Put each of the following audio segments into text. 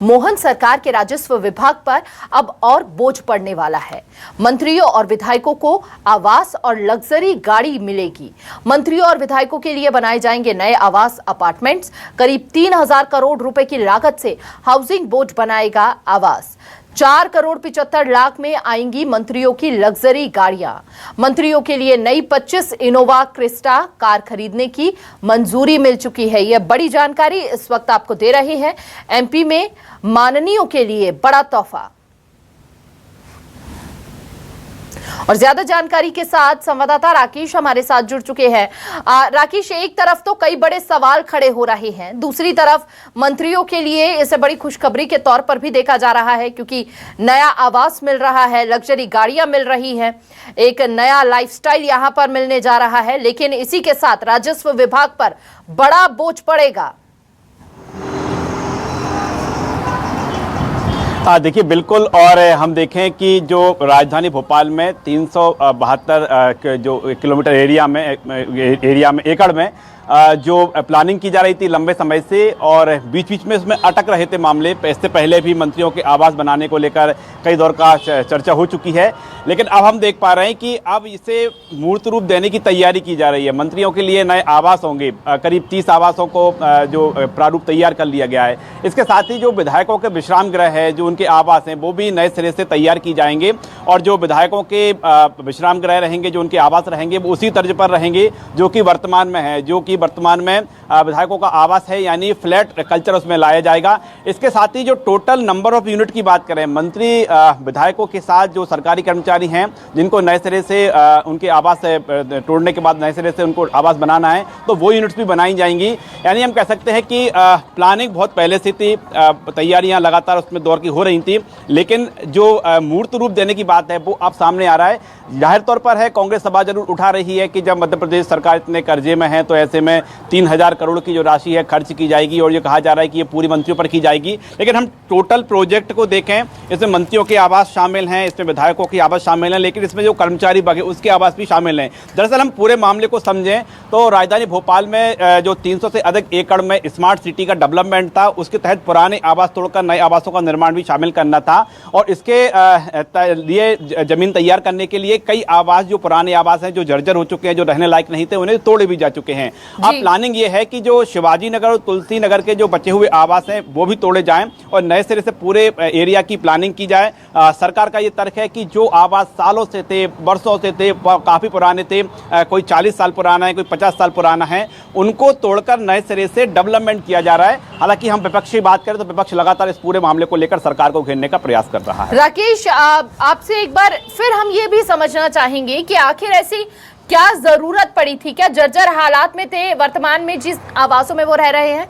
मोहन सरकार के राजस्व विभाग पर अब और बोझ पड़ने वाला है। मंत्रियों और विधायकों को आवास और लग्जरी गाड़ी मिलेगी। मंत्रियों और विधायकों के लिए बनाए जाएंगे नए आवास अपार्टमेंट्स। करीब 3,000 करोड़ रुपए की लागत से हाउसिंग बोर्ड बनाएगा आवास। 4,75,00,000 में आएंगी मंत्रियों की लग्जरी गाड़ियां। मंत्रियों के लिए नई 25 इनोवा क्रिस्टा कार खरीदने की मंजूरी मिल चुकी है। यह बड़ी जानकारी इस वक्त आपको दे रहे हैं एमपी में माननीयों के लिए बड़ा तोहफा। और ज्यादा जानकारी के साथ संवाददाता राकेश हमारे साथ जुड़ चुके हैं। राकेश, एक तरफ तो कई बड़े सवाल खड़े हो रहे हैं, दूसरी तरफ मंत्रियों के लिए इसे बड़ी खुशखबरी के तौर पर भी देखा जा रहा है, क्योंकि नया आवास मिल रहा है, लग्जरी गाड़ियां मिल रही हैं, एक नया लाइफस्टाइल यहां पर मिलने जा रहा है। लेकिन इसी के साथ राजस्व विभाग पर बड़ा बोझ पड़ेगा। देखिए बिल्कुल, और हम देखें कि जो राजधानी भोपाल में 372 जो किलोमीटर एरिया में एकड़ में जो प्लानिंग की जा रही थी लंबे समय से, और बीच बीच में उसमें अटक रहे थे मामले। इससे पहले भी मंत्रियों के आवास बनाने को लेकर कई दौर का चर्चा हो चुकी है, लेकिन अब हम देख पा रहे हैं कि अब इसे मूर्त रूप देने की तैयारी की जा रही है। मंत्रियों के लिए नए आवास होंगे, करीब 30 आवासों को जो प्रारूप तैयार कर लिया गया है। इसके साथ ही जो विधायकों के विश्राम गृह है, जो उनके आवास हैं, वो भी नए सिरे से तैयार की जाएंगे, और जो विधायकों के विश्राम गृह रहेंगे, जो उनके आवास रहेंगे, वो उसी तर्ज पर रहेंगे जो कि वर्तमान में है, जो कि वर्तमान में विधायकों का आवास है, यानी फ्लैट कल्चर उसमें लाया जाएगा। इसके साथ ही जो टोटल नंबर ऑफ यूनिट की बात करें, मंत्री विधायकों के साथ जो सरकारी कर्मचारी हैं, जिनको नए सिरे से उनके आवास तोड़ने के बाद नए सिरे से उनको आवास बनाना है, तो वो यूनिट्स भी बनाई जाएंगी। यानी हम कह सकते हैं कि प्लानिंग बहुत पहले से थी, तैयारियां लगातार उसमें दौर की हो रही थी, लेकिन जो मूर्त रूप देने की बात है वो अब सामने आ रहा है। जाहिर तौर पर है, कांग्रेस सभा जरूर उठा रही है कि जब मध्य प्रदेश सरकार इतने कर्जे में है, तो ऐसे में 3,000 करोड़ की जो राशि है खर्च की जाएगी, और ये कहा जा रहा है कि ये पूरी मंत्रियों पर की जाएगी। लेकिन हम टोटल प्रोजेक्ट को देखें, इसमें मंत्रियों के आवास शामिल हैं, इसमें विधायकों के आवास शामिल हैं, लेकिन इसमें जो कर्मचारी वर्ग है उसके आवास भी शामिल हैं। दरअसल हम पूरे मामले को समझें तो राजधानी भोपाल में जो 300 से अधिक एकड़ में स्मार्ट सिटी का डेवलपमेंट था, उसके तहत पुराने आवास तोड़कर नए आवासों का निर्माण भी शामिल करना था, और इसके लिए जमीन तैयार करने के लिए कई आवास जो पुराने आवास हैं, जो जर्जर हो चुके हैं, जो रहने लायक नहीं थे, उन्हें तोड़े भी जा चुके हैं। अब प्लानिंग ये है कि जो शिवाजी नगर और तुलसी नगर के जो बचे हुए आवास हैं वो भी तोड़े जाएं, और नए सिरे से पूरे एरिया की प्लानिंग की जाए। सरकार का ये तर्क है कि जो आवास सालों से थे, वर्षों से थे, काफी पुराने थे, कोई 40 साल पुराना है, कोई 50 साल पुराना है, उनको तोड़कर नए सिरे से डेवलपमेंट किया जा रहा है। हालांकि हम विपक्ष की बात करें तो विपक्ष लगातार इस पूरे मामले को लेकर सरकार को घेरने का प्रयास कर रहा है। राकेश, आपसे एक बार फिर हम ये भी समझना चाहेंगे कि आखिर ऐसी क्या जरूरत पड़ी थी, क्या जर्जर हालात में थे वर्तमान में जिस आवासों में वो रह रहे हैं।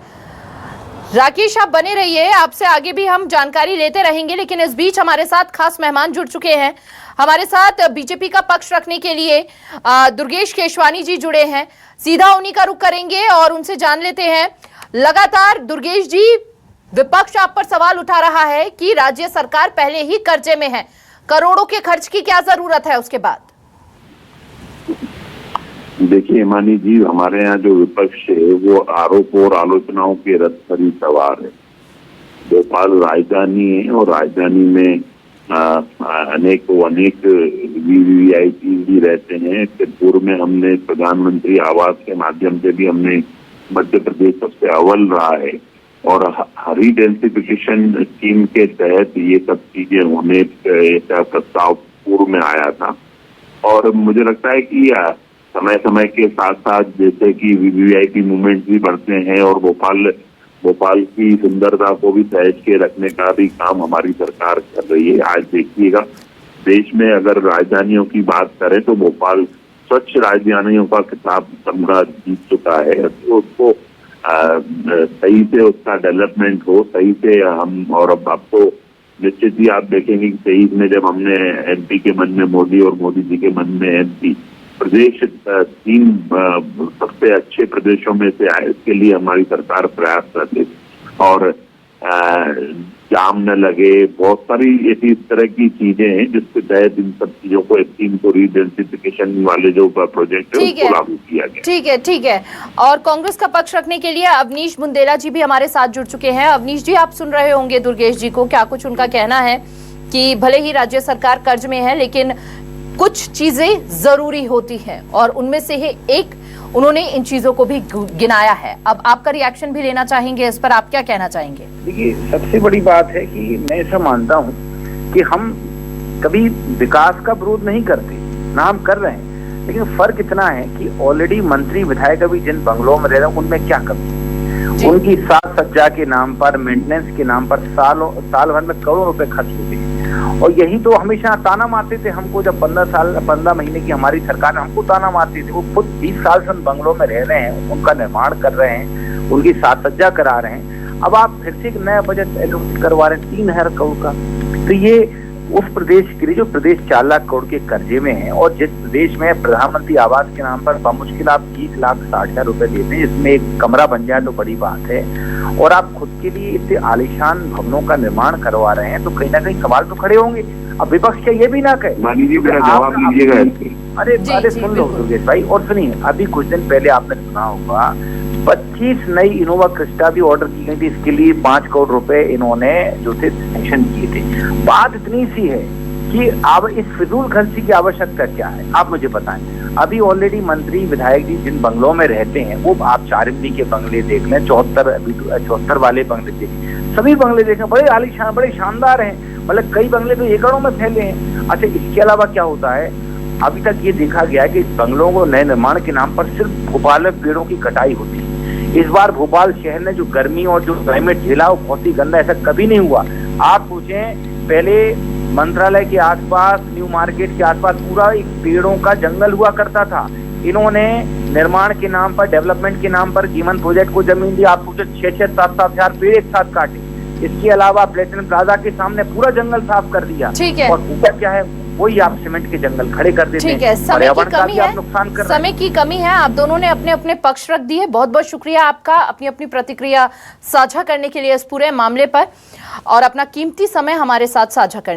राकेश, आप बने रहिए, आपसे आगे भी हम जानकारी लेते रहेंगे, लेकिन इस बीच हमारे साथ खास मेहमान जुड़ चुके हैं। हमारे साथ बीजेपी का पक्ष रखने के लिए दुर्गेश केशवानी जी जुड़े हैं। सीधा उन्हीं का रुख करेंगे और उनसे जान लेते हैं। लगातार दुर्गेश जी, विपक्ष आप पर सवाल उठा रहा है कि राज्य सरकार पहले ही कर्जे में है, करोड़ों के खर्च की क्या जरूरत है उसके बाद। देखिए हिमानी जी, हमारे यहाँ जो विपक्ष है वो आरोप और आलोचनाओं के रथ पर ही सवार है। भोपाल राजधानी है, और राजधानी में अनेक वीवीआईपी भी रहते हैं। पूर्व में हमने प्रधानमंत्री आवास के माध्यम से भी हमने मध्य प्रदेश सबसे अव्वल रहा है, और हरी डेंसिफिकेशन स्कीम के तहत ये सब चीजें होने का प्रस्ताव पूर्व में आया था। और मुझे लगता है कि समय समय के साथ साथ जैसे कि वीवीआईपी मूवमेंट भी बढ़ते हैं, और भोपाल की सुंदरता को भी सहेज के रखने का भी काम हमारी सरकार कर रही है। आज देखिएगा, देश में अगर राजधानियों की बात करें तो भोपाल स्वच्छ राजधानियों का खिताब तमगा जीत चुका है। तो उसको सही से उसका डेवलपमेंट हो, सही से हम, और अब तो निश्चित ही आप देखेंगे कि 23 में जब हमने एमपी के मन में मोदी और मोदी जी के मन में एमपी, प्रदेश 3 सबसे अच्छे प्रदेशों में से आए, इसके लिए हमारी सरकार प्रयासरत है। और जाम न लगे, बहुत सारी ऐसी इस तरह की चीजें हैं जिसके तहत इन सब चीजों को लखीमपुर डेंसिफिकेशन वाले जो प्रोजेक्ट है ठीक उसको है। लागू किया गया। ठीक है। और कांग्रेस का पक्ष रखने के लिए अवनीश बुंदेला जी भी हमारे साथ जुड़ चुके हैं। अवनीश जी, आप सुन रहे होंगे दुर्गेश जी को, क्या कुछ उनका कहना है कि भले ही राज्य सरकार कर्ज में है लेकिन कुछ चीजें जरूरी होती हैं और उनमें से ही एक उन्होंने इन चीजों को भी गिनाया है। अब आपका रिएक्शन भी लेना चाहेंगे इस पर, आप क्या कहना चाहेंगे? देखिए, सबसे बड़ी बात है कि मैं ऐसा मानता हूं कि हम कभी विकास का विरोध नहीं करते, ना हम कर रहे हैं, लेकिन फर्क इतना है कि ऑलरेडी मंत्री विधायक अभी जिन बंगलों में रह रहे हैं उनमें क्या कमी है। उनकी साज सज्जा के नाम पर, मेंटेनेंस के नाम पर साल भर में करोड़ों रुपए खर्च होते हैं। और यही तो हमेशा ताना मारते थे हमको, जब 15 महीने की हमारी सरकार ने हमको ताना मारती थी। वो खुद 20 साल से उन बंगलों में रह रहे हैं, उनका निर्माण कर रहे हैं, उनकी साज सज्जा करा रहे हैं। अब आप फिर से एक नया बजट एलोकेट करवा रहे हैं 3000 करोड़ का। तो ये उस प्रदेश के लिए जो प्रदेश 4 लाख करोड़ के कर्जे में है और जिस प्रदेश में प्रधानमंत्री आवास के नाम पर बमुश्किल आप 1,60,000 रुपए देते हैं, जिसमें एक कमरा बन जाए तो बड़ी बात है, और आप खुद के लिए इतने आलीशान भवनों का निर्माण करवा रहे हैं, तो कहीं ना कहीं सवाल तो खड़े होंगे। अब विपक्ष क्या ये भी ना कहे? मानी जी, मेरा जवाब लीजिएगा। अरे सुन लो दुर्गेश भाई, और सुनिए, अभी कुछ दिन पहले आपने सुना होगा 25 नई इनोवा क्रिस्टा भी ऑर्डर की गई थी। इसके लिए 5 करोड़ रुपए इन्होंने जो थे सैंक्शन किए थे। बात इतनी सी है कि अब इस फिजूल खर्ची की आवश्यकता क्या है, आप मुझे बताएं। अभी ऑलरेडी मंत्री विधायक जी जिन बंगलों में रहते हैं, वो आप 4 MD के बंगले देख लें, 74 वाले बंगले देखें, सभी बंगले देखें, बड़े आलीशान, बड़े शानदार हैं। मतलब कई बंगले तो एकड़ों में फैले हैं। अच्छा, इसके अलावा क्या होता है, अभी तक ये देखा गया है कि बंगलों को नए निर्माण के नाम पर सिर्फ भोपाल में पेड़ों की कटाई होती है। इस बार भोपाल शहर ने जो गर्मी और जो क्लाइमेट झेला वो बहुत ही गंदा, ऐसा कभी नहीं हुआ। आप सोचें, पहले मंत्रालय के आसपास, न्यू मार्केट के आसपास पूरा एक पेड़ों का जंगल हुआ करता था। इन्होंने निर्माण के नाम पर, डेवलपमेंट के नाम पर जीवन प्रोजेक्ट को जमीन दी। आप सोचे 6-6, 7-7 हजार पेड़ एक साथ काटे। इसके अलावा प्लेटिनम प्लाजा के सामने पूरा जंगल साफ कर दिया। ठीक है। और ऊपर क्या है, वही आप सीमेंट के जंगल खड़े कर देते हैं। ठीक है, समय की कमी है, नुकसान कर रहे हैं। समय की कमी है। आप दोनों ने अपने अपने पक्ष रख दिए। बहुत बहुत शुक्रिया आपका अपनी अपनी प्रतिक्रिया साझा करने के लिए इस पूरे मामले पर और अपना कीमती समय हमारे साथ साझा करने